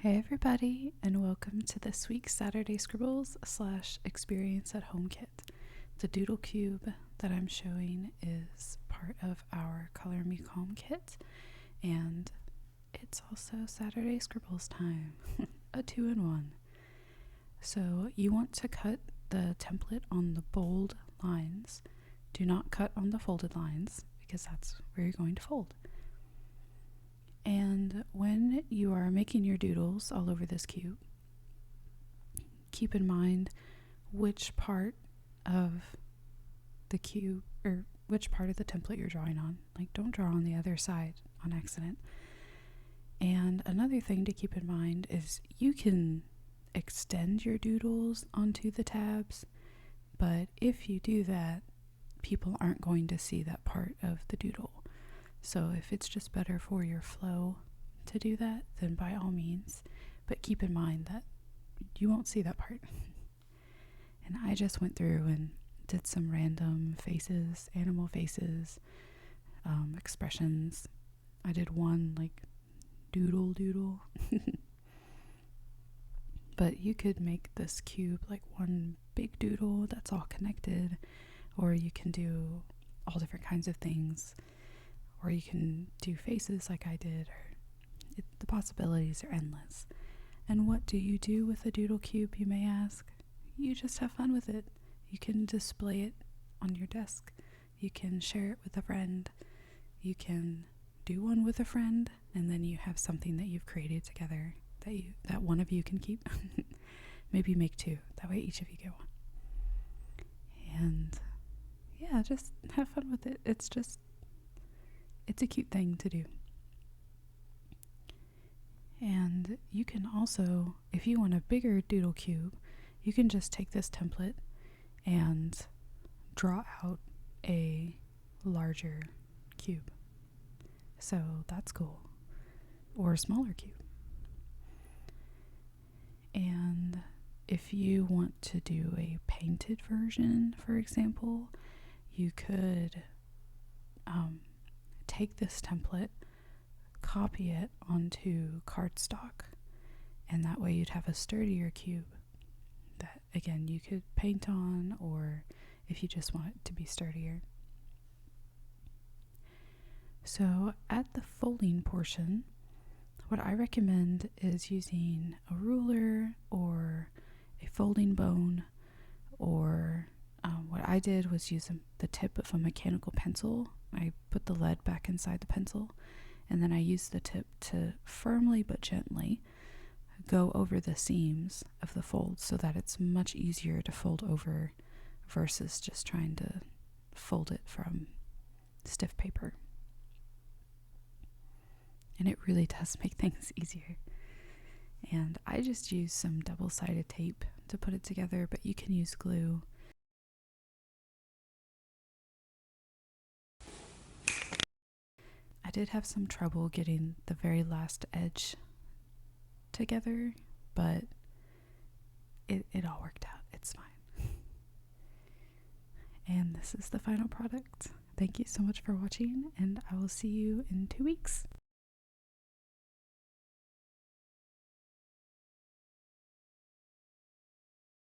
Hey everybody, and welcome to this week's Saturday Scribbles / Experience at Home kit. The Doodle cube that I'm showing is part of our Color Me Calm kit, and it's also Saturday Scribbles time, a 2-in-1. So you want to cut the template on the bold lines. Do not cut on the folded lines because that's where you're going to fold. And when you are making your doodles all over this cube, keep in mind which part of the cube or which part of the template you're drawing on. Like, don't draw on the other side on accident. And another thing to keep in mind is you can extend your doodles onto the tabs, but if you do that, people aren't going to see that part of the doodle. So if it's just better for your flow to do that, then by all means. But keep in mind that you won't see that part. And I just went through and did some random faces, animal faces, expressions. I did one like doodle. But you could make this cube like one big doodle that's all connected, or you can do all different kinds of things. Or you can do faces like I did, or the possibilities are endless. And what do you do with a doodle cube, you may ask? You just have fun with it. You can display it on your desk. You can share it with a friend. You can do one with a friend, and then you have something that you've created together that one of you can keep. Maybe make two. That way each of you get one. And yeah, just have fun with it. It's a cute thing to do. And you can also, if you want a bigger doodle cube, you can just take this template and draw out a larger cube. So that's cool. Or a smaller cube. And if you want to do a painted version, for example, you could take this template, copy it onto cardstock, and that way you'd have a sturdier cube that, again, you could paint on, or if you just want it to be sturdier. So at the folding portion, what I recommend is using a ruler or a folding bone, or what I did was use the tip of a mechanical pencil. I put the lead back inside the pencil, and then I used the tip to firmly but gently go over the seams of the fold so that it's much easier to fold over versus just trying to fold it from stiff paper. And it really does make things easier. And I just used some double-sided tape to put it together, but you can use glue. I did have some trouble getting the very last edge together, but it all worked out. It's fine. And this is the final product. Thank you so much for watching, and I will see you in 2 weeks.